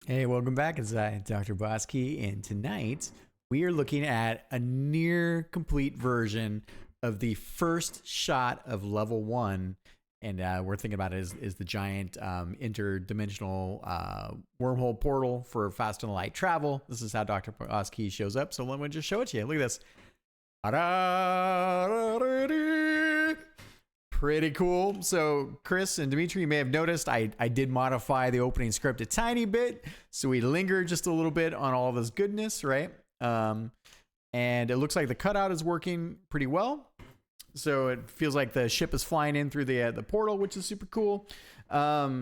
Hey, welcome back. It's Dr. Bosky, and tonight we are looking at a near complete version of the first shot of level one. And we're thinking about it as the giant interdimensional wormhole portal for fast and light travel. This is how Dr. Bosky shows up. So let me just show it to you. Look at this. Pretty cool. So Chris and Dimitri, you may have noticed I did modify the opening script a tiny bit, so we lingered just a little bit on all this goodness, right? And it looks like the cutout is working pretty well. So it feels like the ship is flying in through the portal, which is super cool. Yeah,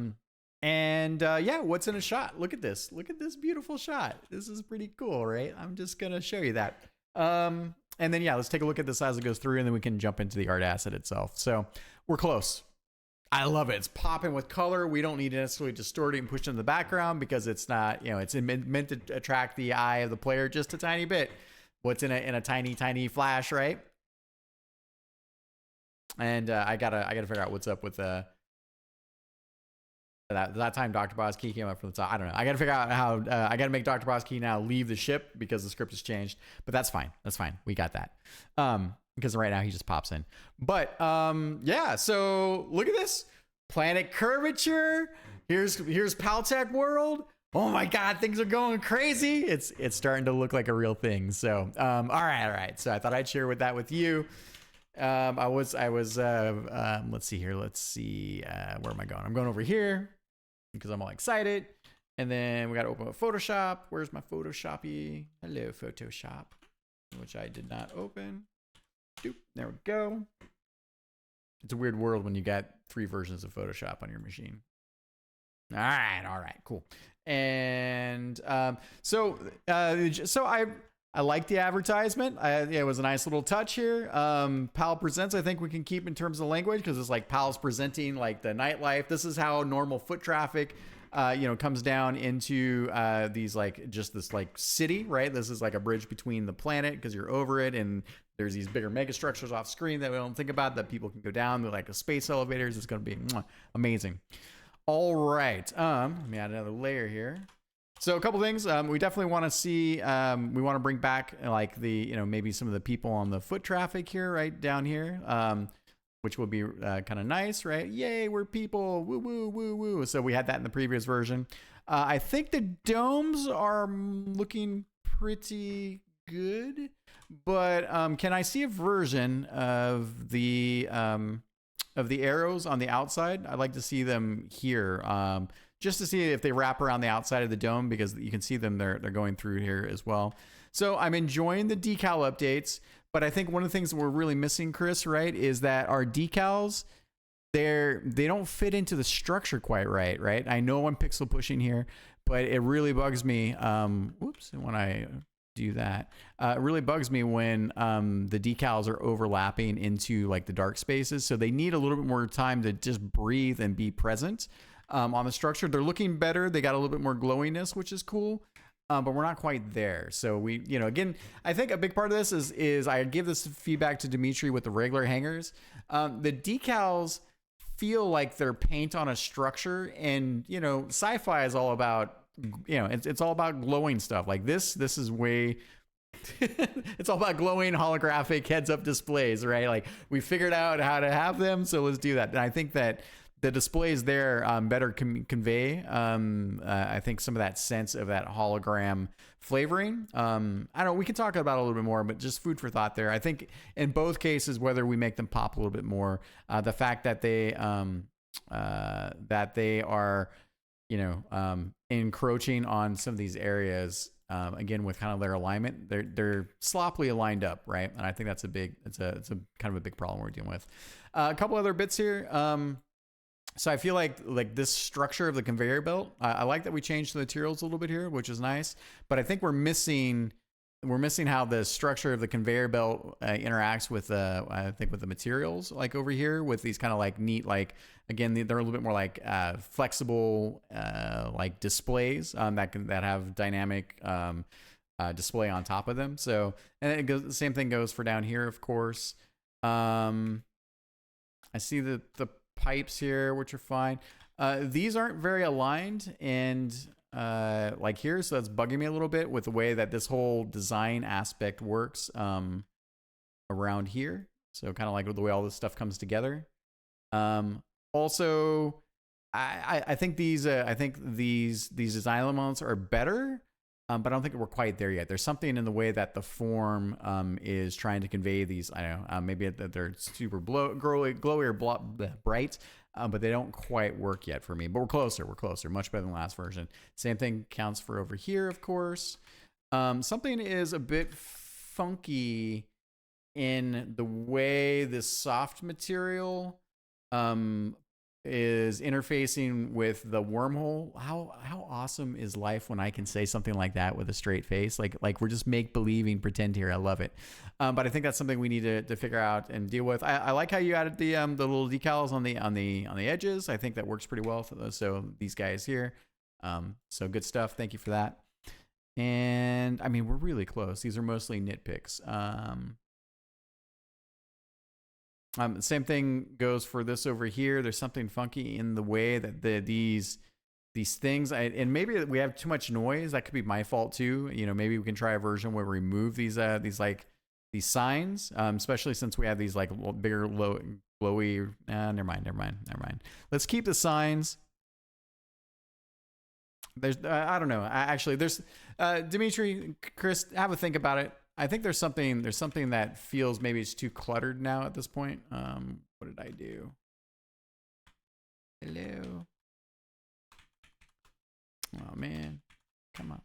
what's in a shot? Look at this. Look at this beautiful shot. This is pretty cool, right? I'm just gonna show you that. And then, yeah, let's take a look at this as it goes through, and then we can jump into the art asset itself. So we're close. I love it. It's popping with color. We don't need to necessarily distort it and push it in the background because it's not, it's meant to attract the eye of the player just a tiny bit. What's in a tiny, tiny flash, right? And I gotta figure out what's up with that time Dr. Bosky came up from the top. I don't know. I got to figure out how I got to make Dr. Bosky now leave the ship because the script has changed. But that's fine. That's fine. We got that. Because right now he just pops in. But yeah, so look at this. Planet curvature. Here's Paltech world. Oh my God, things are going crazy. It's starting to look like a real thing. So all right. So I thought I'd share that with you. Let's see here. Let's see. Where am I going? I'm going over here because I'm all excited. And then we got to open up Photoshop. Where's my Photoshoppy? Hello, Photoshop, which I did not open. Doop. There we go. It's a weird world when you got 3 versions of Photoshop on your machine. All right, cool. And so I like the advertisement. It was a nice little touch here. PAL Presents, I think we can keep in terms of language because it's like PAL's presenting like the nightlife. This is how normal foot traffic, comes down into these this city, right? This is like a bridge between the planet because you're over it, and there's these bigger mega structures off screen that we don't think about that people can go down. They're like the space elevators. It's going to be amazing. All right. Let me add another layer here. So a couple things we definitely want to see. We want to bring back like the, maybe some of the people on the foot traffic here, right down here, which will be kind of nice, right? Yay, we're people. Woo, woo, woo, woo. So we had that in the previous version. I think the domes are looking pretty good, but can I see a version of the arrows on the outside? I'd like to see them here. Just to see if they wrap around the outside of the dome, because you can see them, they're going through here as well. So I'm enjoying the decal updates, but I think one of the things that we're really missing, Chris, right, is that our decals, they don't fit into the structure quite right? I know I'm pixel pushing here, but it really bugs me. Whoops, when I do that, it really bugs me when the decals are overlapping into like the dark spaces. So they need a little bit more time to just breathe and be present. On the structure, they're looking better. They got a little bit more glowiness, which is cool, but we're not quite there. So we, again, I think a big part of this is I give this feedback to Dimitri with the regular hangers. The decals feel like they're paint on a structure, and sci-fi is all about, it's all about glowing stuff. Like this is way. It's all about glowing holographic heads-up displays, right? Like we figured out how to have them, so let's do that. And I think that the displays there better convey, I think, some of that sense of that hologram flavoring. I don't know. We can talk about it a little bit more, but just food for thought there. I think in both cases, whether we make them pop a little bit more, the fact that they are, encroaching on some of these areas, again with kind of their alignment, they're sloppily aligned up, right? And I think that's it's a kind of a big problem we're dealing with. A couple other bits here. So I feel like this structure of the conveyor belt, I like that we changed the materials a little bit here, which is nice. But I think we're missing how the structure of the conveyor belt interacts with with the materials, like over here with these kind of like neat, like, again, they're a little bit more like flexible like displays that have dynamic display on top of them. So, and the same thing goes for down here, of course. I see the pipes here, which are fine. These aren't very aligned, and like here. So that's bugging me a little bit with the way that this whole design aspect works around here. So kind of like the way all this stuff comes together. Also, I think these design elements are better, but I don't think we're quite there yet. There's something in the way that the form is trying to convey these. I don't know, maybe that they're super glowy or bright, but they don't quite work yet for me. But we're closer. We're closer. Much better than the last version. Same thing counts for over here, of course. Something is a bit funky in the way this soft material is interfacing with the wormhole. How awesome is life when I can say something like that with a straight face? Like we're just make believing pretend here. I love it. But I think that's something we need to figure out and deal with. I like how you added the little decals on the edges. I think that works pretty well for those. So these guys here. So good stuff. Thank you for that. And I mean, we're really close. These are mostly nitpicks. Same thing goes for this over here. There's something funky in the way that these things, and maybe we have too much noise. That could be my fault too. You know, maybe we can try a version where we remove these signs, especially since we have these like bigger, glowy. Never mind. Let's keep the signs. There's, I don't know. Actually, there's Dimitri, Chris, have a think about it. I think there's something that feels maybe it's too cluttered now at this point. What did I do? Hello. Oh man, come on.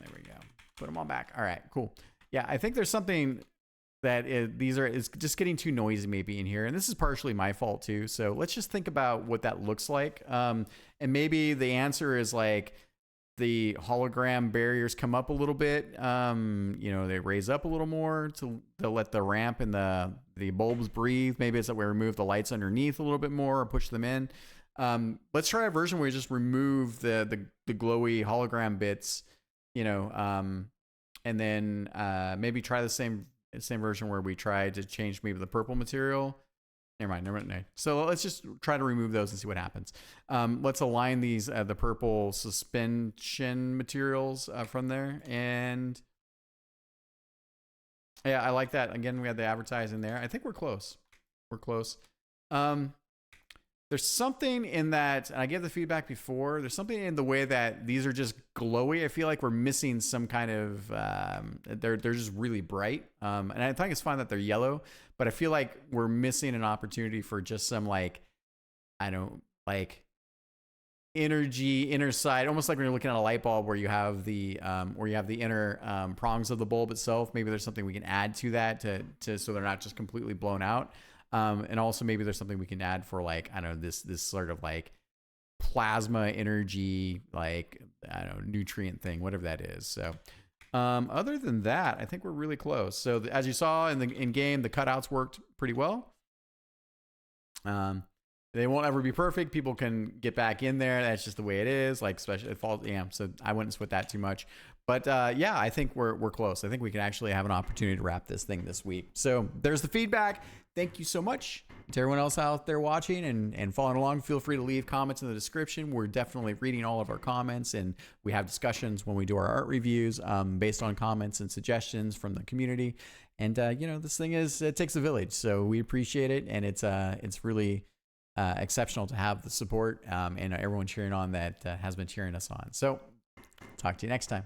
There we go. Put them all back. All right, cool. Yeah, I think there's something that is just getting too noisy maybe in here, and this is partially my fault too. So let's just think about what that looks like, and maybe the answer is like, the hologram barriers come up a little bit. You know, they raise up a little more to let the ramp and the bulbs breathe. Maybe it's that we remove the lights underneath a little bit more or push them in. Let's try a version where we just remove the glowy hologram bits, you know, and then maybe try the same version where we try to change maybe the purple material. Never mind. So let's just try to remove those and see what happens. Let's align these, the purple suspension materials from there. And yeah, I like that. Again, we had the advertising there. I think we're close. We're close. There's something in that, and I gave the feedback before, there's something in the way that these are just glowy. I feel like we're missing some kind of, they're just really bright. And I think it's fine that they're yellow, but I feel like we're missing an opportunity for just some like, I don't like energy inner side, almost like when you're looking at a light bulb where you have the inner prongs of the bulb itself. Maybe there's something we can add to that to so they're not just completely blown out. And also maybe there's something we can add for like, I don't know, this sort of like plasma energy, like, I don't know, nutrient thing, whatever that is. So, other than that, I think we're really close. So as you saw in game, the cutouts worked pretty well. They won't ever be perfect. People can get back in there. That's just the way it is. Like, especially it falls. Yeah. So I wouldn't sweat that too much. But yeah, I think we're close. I think we can actually have an opportunity to wrap this thing this week. So there's the feedback. Thank you so much to everyone else out there watching and following along. Feel free to leave comments in the description. We're definitely reading all of our comments, and we have discussions when we do our art reviews based on comments and suggestions from the community. And you know, this thing it takes a village, so we appreciate it, and it's really exceptional to have the support and everyone cheering on that has been cheering us on. So talk to you next time.